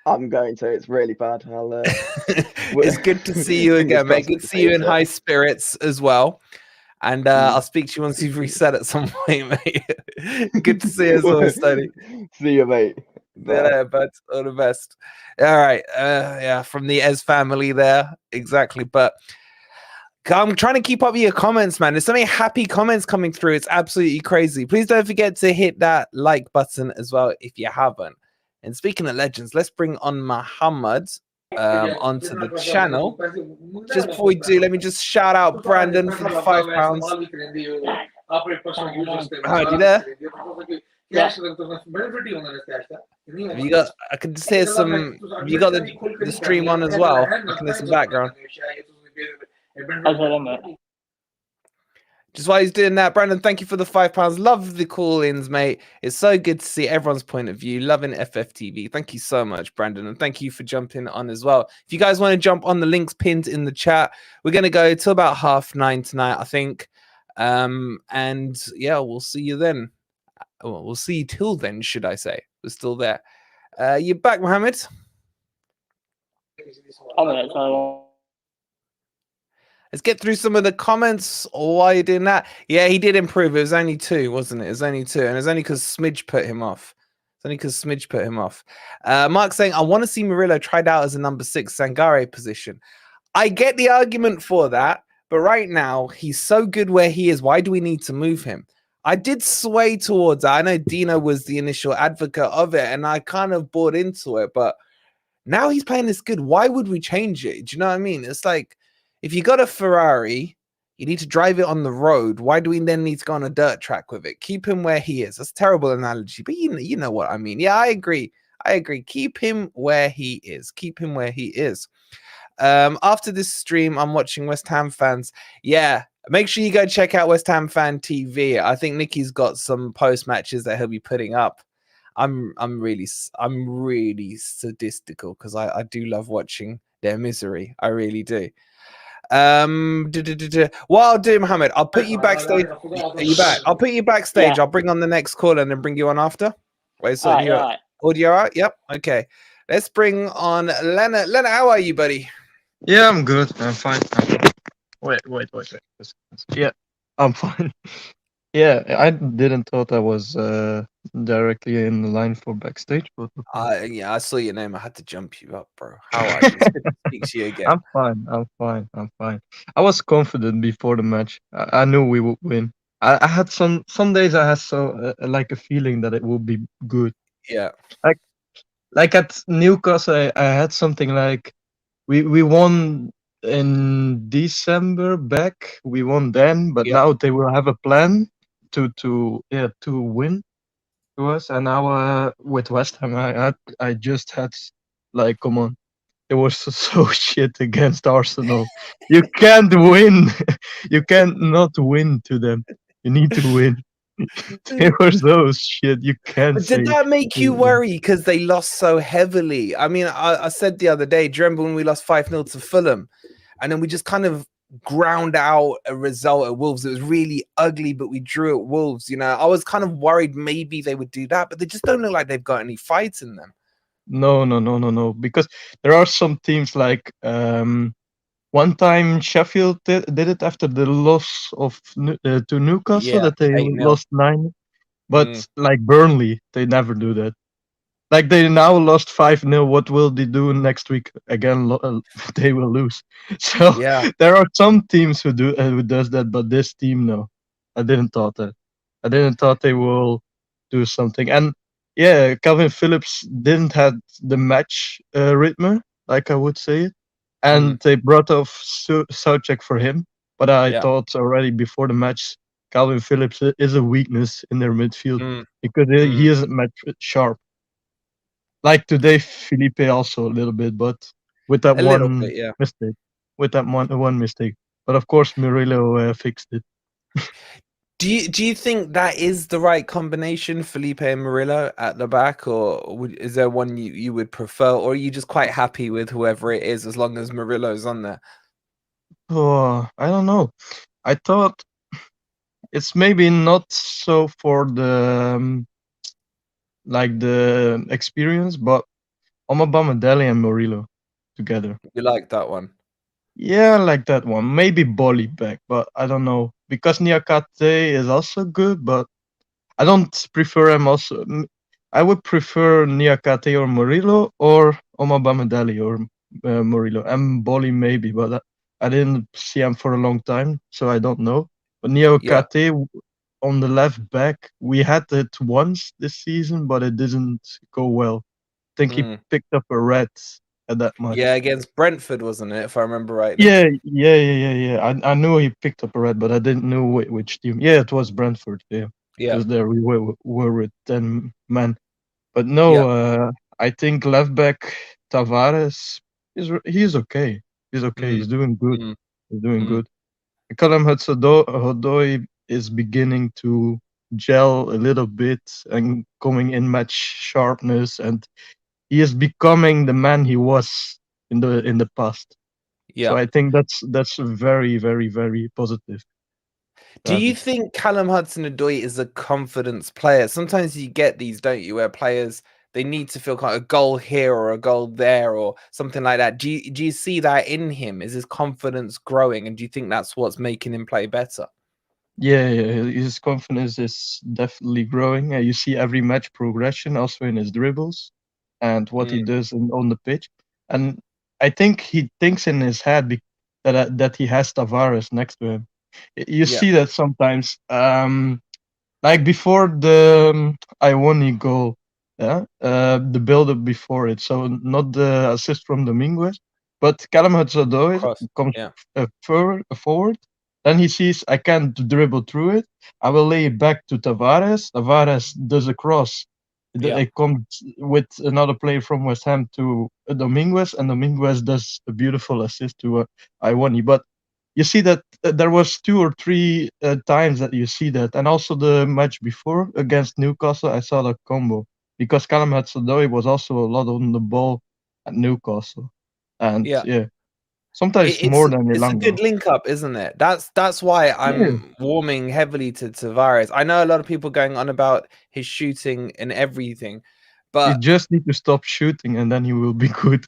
I'm going to. It's really bad. It's good to see you again, mate. Good to see you in high spirits as well. And I'll speak to you once you've reset at some point, mate. Good to see you as always, Tony. See you, mate. Yeah, but all the best. All right. From the Ez family there. Exactly. But I'm trying to keep up with your comments, man. There's so many happy comments coming through. It's absolutely crazy. Please don't forget to hit that like button as well if you haven't. And speaking of legends, let's bring on Muhammad onto the channel. Just before we do, let me just shout out Brandon for the £5. Hi, you there? Have you got? I can just hear some. Have you got the stream on as well? I can hear some background. Just while he's doing that, Brandon, thank you for the £5. Love the call-ins, mate. It's so good to see everyone's point of view. Loving FFTV. Thank you so much, Brandon, and thank you for jumping on as well. If you guys want to jump on the links pinned in the chat, we're going to go till about 9:30 tonight, I think. And yeah, we'll see you then. Well, we'll see you till then, should I say. We're still there. You're back, Mohammed. Let's get through some of the comments. Why are you doing that? Yeah, he did improve. It was only 2, wasn't it? It was only 2. And it's only because Smidge put him off. Mark saying, I want to see Murillo tried out as a number 6 Sangare position. I get the argument for that. But right now, he's so good where he is. Why do we need to move him? I did sway towards that. I know Dino was the initial advocate of it. And I kind of bought into it. But now he's playing this good. Why would we change it? Do you know what I mean? It's like, if you got a Ferrari, you need to drive it on the road. Why do we then need to go on a dirt track with it? Keep him where he is. That's a terrible analogy, but you know what I mean. Yeah, I agree. Keep him where he is. After this stream, I'm watching West Ham fans. Yeah, make sure you go check out West Ham Fan TV. I think Nicky's got some post matches that he'll be putting up. I'm really sadistical because I do love watching their misery. I really do. What I'll do, Mohammed, I'll put you backstage. Are you back? I'll put you backstage. I'll bring on the next caller and then bring you on after. Wait, so audio all right? Yep. Okay. Let's bring on Leonard. Leonard, how are you, buddy? Yeah, I'm good. I'm fine. Wait. Yeah, I'm fine. Yeah, I didn't thought I was directly in the line for backstage, but okay. Yeah, I saw your name. I had to jump you up, bro. How are you? It's good to speak to you again. I'm fine. I'm fine. I'm fine. I was confident before the match. I knew we would win. I had some days I had like a feeling that it would be good. Yeah, Like like at Newcastle, I had something like we won in December back. We won then, but yeah. now they will have a plan to win to us. And now with West Ham, I just had like, come on, it was so shit against Arsenal. You can't win. You can't not win to them. You need to win. They were so shit. You can't But did say. that make you worry because they lost so heavily? I mean, I said the other day, do you remember when we lost 5-0 to Fulham? And then we just kind of ground out a result at Wolves. It was really ugly, but we drew at Wolves. You know, I was kind of worried maybe they would do that, but they just don't look like they've got any fights in them. No. Because there are some teams like one time Sheffield did it after the loss of to Newcastle Yeah, that they 8-0. lost 9. But like Burnley, they never do that. Like they now lost 5-0. What will they do next week? Again, they will lose. So Yeah. there are some teams who does that, but this team, no. I didn't thought that. I didn't thought they will do something. And yeah, Calvin Phillips didn't have the match rhythm, like I would say it. And they brought off Soucek for him. But I Yeah. thought already before the match, Calvin Phillips is a weakness in their midfield because he isn't match sharp. Like today, Felipe also a little bit, but with that A little one bit, yeah. mistake, with that one mistake. But of course, Murillo fixed it. Do you think that is the right combination, Felipe and Murillo at the back, or is there one you would prefer, or are you just quite happy with whoever it is as long as Murillo's on there? Oh, I don't know. I thought it's maybe not so for the like the experience, but Omabamidele and Murillo together. You like that one? Yeah, I like that one. Maybe Bolly back, but I don't know because Niakate is also good, but I don't prefer him also. I would prefer Niakate or Murillo or Omabamidele or Murillo and Bolly maybe, but I didn't see him for a long time, so I don't know. But Niakate on the left back, we had it once this season, but it didn't go well. I think he picked up a red at that match. Yeah, against Brentford, wasn't it? If I remember rightly. Yeah. I knew he picked up a red, but I didn't know which team. Yeah, it was Brentford. Yeah. Because there we were with 10 men. But no, I think left back Tavares he's okay. He's okay. He's doing good. He's doing good. Callum Hudson-Odoi is beginning to gel a little bit and coming in match sharpness, and he is becoming the man he was in the past. So I think that's very, very, very positive. Do you think Callum Hudson-Odoi is a confidence player? Sometimes you get these, don't you, where players they need to feel kind of a goal here or a goal there or something like that. Do you see that in him? Is his confidence growing, and do you think that's what's making him play better? Yeah, his confidence is definitely growing. You see every match progression, also in his dribbles and what he does on the pitch. And I think he thinks in his head that he has Tavares next to him. You see that sometimes. Like before the Iwoni goal, the build-up before it. So not the assist from Dominguez, but Callum Hudson-Odoi comes forward. Then he sees I can't dribble through it. I will lay it back to Tavares. Tavares does a cross. It comes with another player from West Ham to Dominguez, and Dominguez does a beautiful assist to Iwoni. But you see that there was 2 or 3 times that you see that, and also the match before against Newcastle, I saw that combo because Callum Hudson-Odoi was also a lot on the ball at Newcastle, and sometimes more than It's a Elanga. good link up, isn't it? That's why I'm warming heavily to Tavares. I know a lot of people going on about his shooting and everything, but you just need to stop shooting, and then he will be good.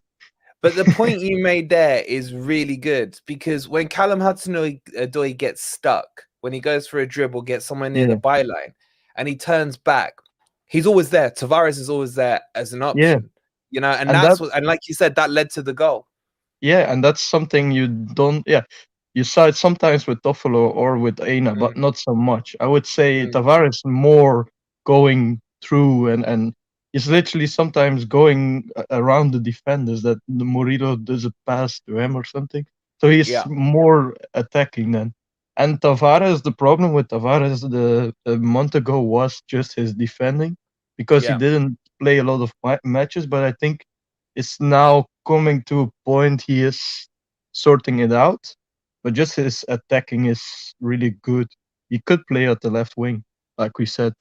But the point you made there is really good because when Callum Hudson-Odoi gets stuck, when he goes for a dribble, gets somewhere near Yeah. the byline, and he turns back, he's always there. Tavares is always there as an Yeah. option, you know, and And that's that what, and like you said, that led to the goal. Yeah, and that's something you don't. Yeah, you saw it sometimes with Toffolo or with Aina, but Mm, not so much. I would say mm, Tavares more going through, and he's literally sometimes going around the defenders that the Murillo does a pass to him or something. So he's yeah, more attacking then. And Tavares, the problem with Tavares the month ago was just his defending because he yeah, didn't play a lot of matches. But I think it's now coming to a point he is sorting it out, but just his attacking is really good. He could play at the left wing, like we said,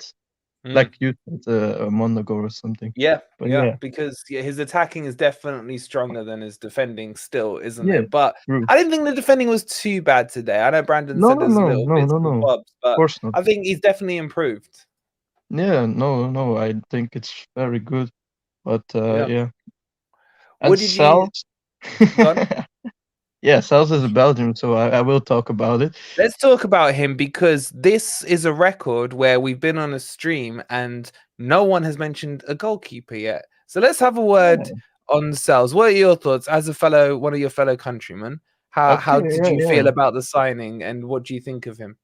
mm, like you said a month ago or something. yeah, But yeah, yeah, because his attacking is definitely stronger than his defending still, isn't yeah, it? But true. I didn't think the defending was too bad today. I know Brandon No, said no, there's no, little no, bits no, and no. Of bobs, but course not. I think he's definitely improved. Yeah, no, no. I think it's very good. But Yeah. yeah, and What did you Sals. gone? Yeah, Sals is a Belgian, so I will talk about it. Let's talk about him because this is a record where we've been on a stream and no one has mentioned a goalkeeper yet. So let's have a word Yeah. on Sales. What are your thoughts as a one of your fellow countrymen? Okay, How did yeah, you yeah. feel about the signing and what do you think of him?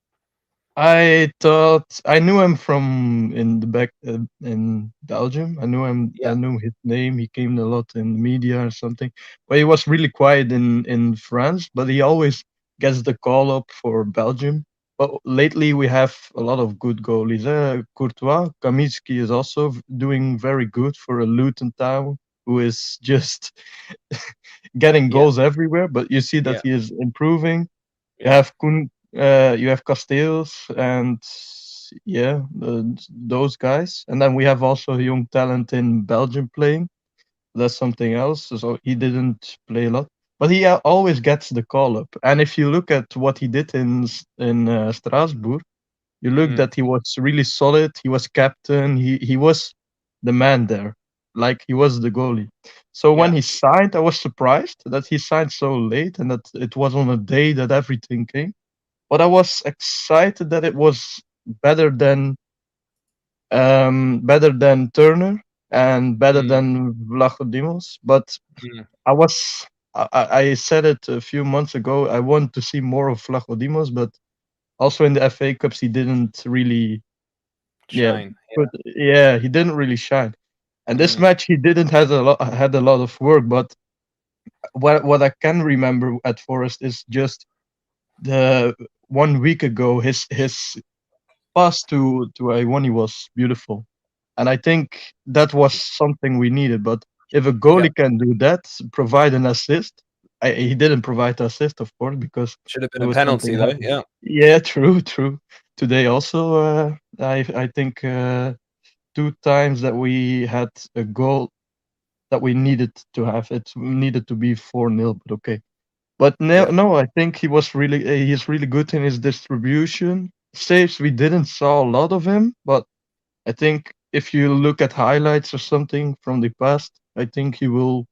I thought I knew him from in the back in Belgium. I knew him. I Yeah. knew his name. He came a lot in the media or something. But he was really quiet in France. But he always gets the call up for Belgium. But lately we have a lot of good goalies. Courtois, Kaminski is also doing very good for a Luton town who is just getting Yeah. goals everywhere. But you see that Yeah. he is improving. You Yeah. have you have Casteels and yeah, those guys. And then we have also a young talent in Belgium playing. That's something else. So he didn't play a lot, but he always gets the call up. And if you look at what he did in Strasbourg, you look Mm, that he was really solid. He was captain. He was the man there, like he was the goalie. So when yeah. he signed, I was surprised that he signed so late and that it was on a day that everything came, but I was excited that it was better than better than Turner and better Mm, than Vlachodimos. But mm, I was I said it a few months ago. I want to see more of Vlachodimos, but also in the FA Cups he didn't really yeah shine. he didn't really shine. And this Mm, match he didn't had a lot of work. But what I can remember at Forest is just the 1 week ago his pass to Iwani was beautiful, and I think that was something we needed. But if a yeah. goalie can do that, provide an assist, he didn't provide assist, of course, because Should have been there a was something penalty though. happening. Yeah. Yeah, true, true. Today also, I think 2 times that we had a goal that we needed to have. It needed to be 4-0, but okay. But no, Yeah. no, I think he's really good in his distribution. Saves, we didn't saw a lot of him, but I think if you look at highlights or something from the past, I think he will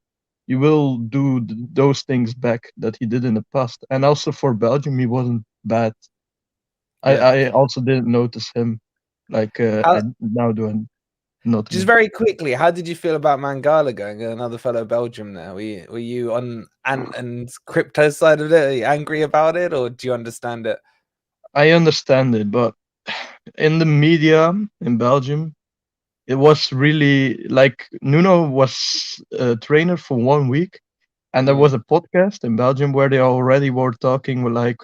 do those things back that he did in the past. And also for Belgium, he wasn't bad. Yeah. I also didn't notice him like How I now do in Just Nottingham. very quickly, how did you feel about Mangala going? Another fellow Belgium there. Were you on Ant and Crypto side of it? Are you angry about it, or do you understand it? I understand it, but in the media in Belgium, it was really like Nuno was a trainer for 1 week, and there Mm, was a podcast in Belgium where they already were talking like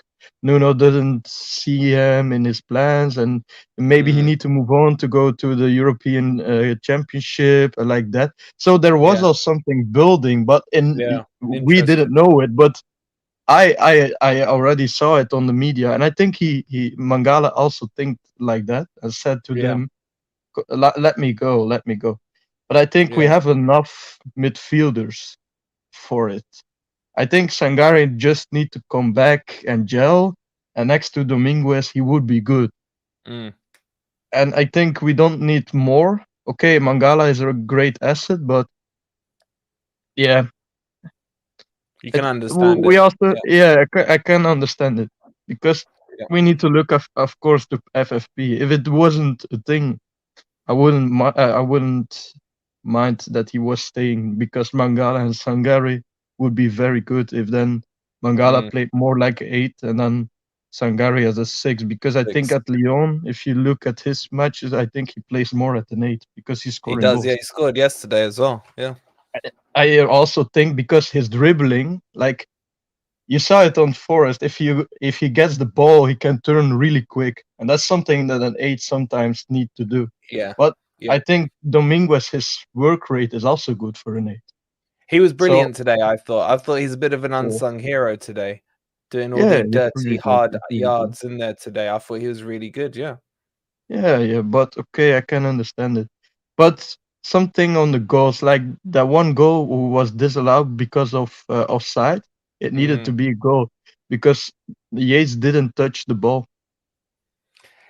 Nuno didn't see him in his plans, and maybe he mm, need to move on to go to the European Championship like that. So there was yeah, also something building, but yeah. we didn't Interesting. know it. But I already saw it on the media, and I think he Mangala also think like that and said to Yeah, them, Let me go, let me go." But I think we yeah, have enough midfielders for it. I think Sangare just need to come back and gel, and next to Dominguez, he would be good. mm. And I think we don't need more. Okay, Mangala is a great asset, but yeah, You can we understand it. also Yeah, yeah I can understand it because we need to look, of course, to FFP. If it wasn't a thing, I wouldn't mind that he was staying, because Mangala and Sangare would be very good if then Mangala played more like 8 and then Sangare as a 6, because I think 6. at Lyon, if you look at his matches, I think he plays more at an 8 because he's He scoring does, goals. yeah. He scored yesterday as well. Yeah. I also think because his dribbling, like you saw it on Forest, if he gets the ball, he can turn really quick, and that's something that an 8 sometimes need to do. Yeah. But Yeah. I think Dominguez, his work rate is also good for an 8. He was So brilliant today, I thought he's a bit of an unsung hero today, doing all the yeah, he's dirty, really good. hard He's really good. yards in there today. I thought he was really good, yeah. Yeah, but okay, I can understand it. But something on the goals, like that one goal was disallowed because of offside. It needed to be a goal because Yates didn't touch the ball.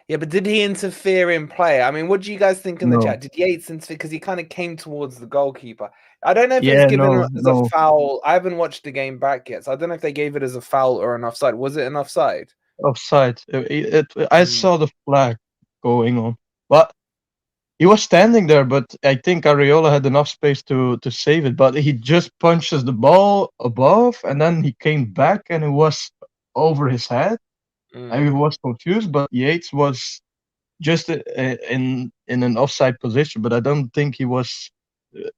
Yeah, but did he interfere in play? I mean, what do you guys think in the No. chat? Did Yates interfere? Because he kind of came towards the goalkeeper. I don't know if it was Yeah, given no, as a no. foul. I haven't watched the game back yet, so I don't know if they gave it as a foul or an offside. Was it an offside? Offside. I saw the flag going on, but he was standing there. But I think Areola had enough space to save it. But he just punches the ball above, and then he came back, and it was over his head. I was confused, but Yates was just in an offside position. But I don't think he was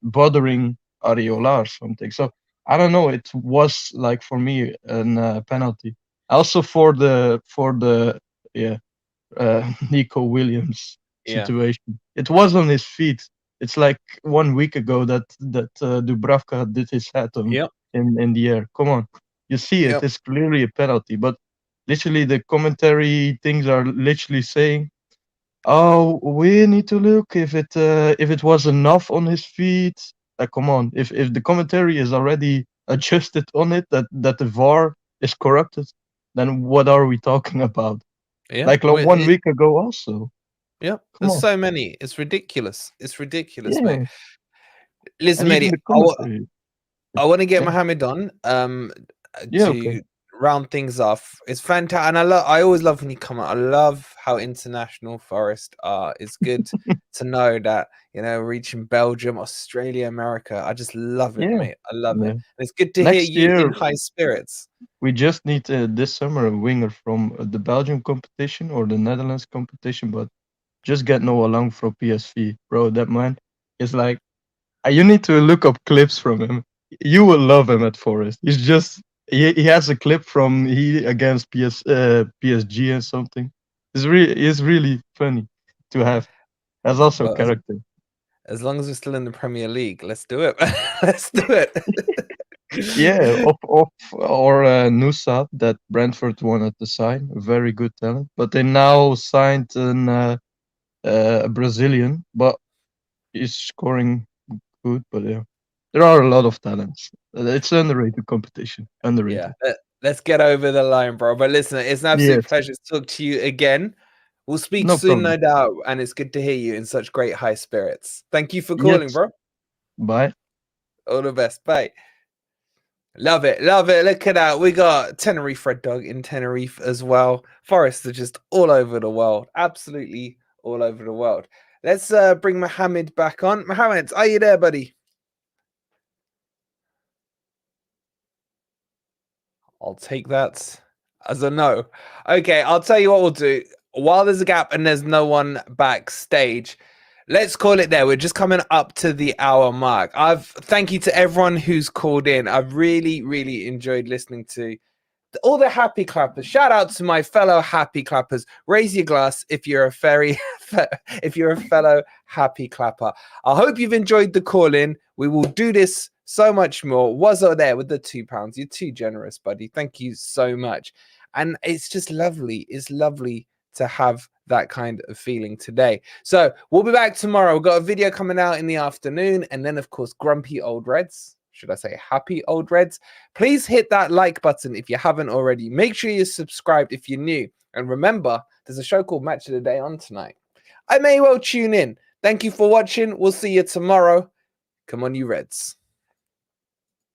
bothering Areola or something. So I don't know. It was like for me a penalty. Also for the Nico Williams Yeah. situation. It was on his feet. It's like 1 week ago that Dubravka did his hat on Yep. in the air. Come on, you see it. Yep. It's clearly a penalty. But literally, the commentary things are literally saying, "Oh, we need to look if it was enough on his feet." Come on, if the commentary is already adjusted on it that the VAR is corrupted, then what are we talking about? Yeah. Like 1 week ago, also. Yeah. Come There's on. so many. It's ridiculous. It's ridiculous, Yeah, mate. Listen, and even matey, the commentary. I want to get Yeah. Mohammed on Yeah, to okay. round things off. It's fantastic, and I always love when you come out. I love how international Forest are. It's good to know that reaching Belgium, Australia, America. I just love it, Yeah. mate. I love it. Yeah. And it's good to hear Next you in year, high spirits. we just need this summer a winger from the Belgium competition or the Netherlands competition, but just get Noah Lang from PSV, bro. That man is like, you need to look up clips from him. You will love him at Forest. He's just he has a clip from he against PSG and something. It's really funny to have. That's also Well, character. as long as we're still in the Premier League, let's do it. Let's do it. Yeah, or Nusa that Brentford wanted to sign, a very good talent, but they now signed a Brazilian, but he's scoring good. But yeah, there are a lot of talents. It's underrated competition. Underrated. Yeah, let's get over the line, bro. But listen, it's an absolute Yes, pleasure to talk to you again. We'll speak no soon, problem. no doubt, and it's good to hear you in such great high spirits. Thank you for calling, Yes. bro. Bye. All the best. Bye. Love it. Love it. Look at that. We got Tenerife Red Dog in Tenerife as well. Forests are just all over the world. Absolutely all over the world. Let's bring Mohammed back on. Mohammed, are you there, buddy? I'll take that as a no. Okay, I'll tell you what we'll do. While there's a gap and there's no one backstage, let's call it there. We're just coming up to the hour mark. Thank you to everyone who's called in. I've really, really enjoyed listening to all the happy clappers. Shout out to my fellow happy clappers. Raise your glass if you're a fellow happy clapper. I hope you've enjoyed the call in. We will do this so much more. Wazzo there with the £2. You're too generous, buddy. Thank you so much. And it's just lovely. It's lovely to have that kind of feeling today. So we'll be back tomorrow. We've got a video coming out in the afternoon, and then of course Grumpy Old Reds. Should I say Happy Old Reds? Please hit that like button if you haven't already. Make sure you're subscribed if you're new. And remember, there's a show called Match of the Day on tonight. I may well tune in. Thank you for watching. We'll see you tomorrow. Come on, you Reds.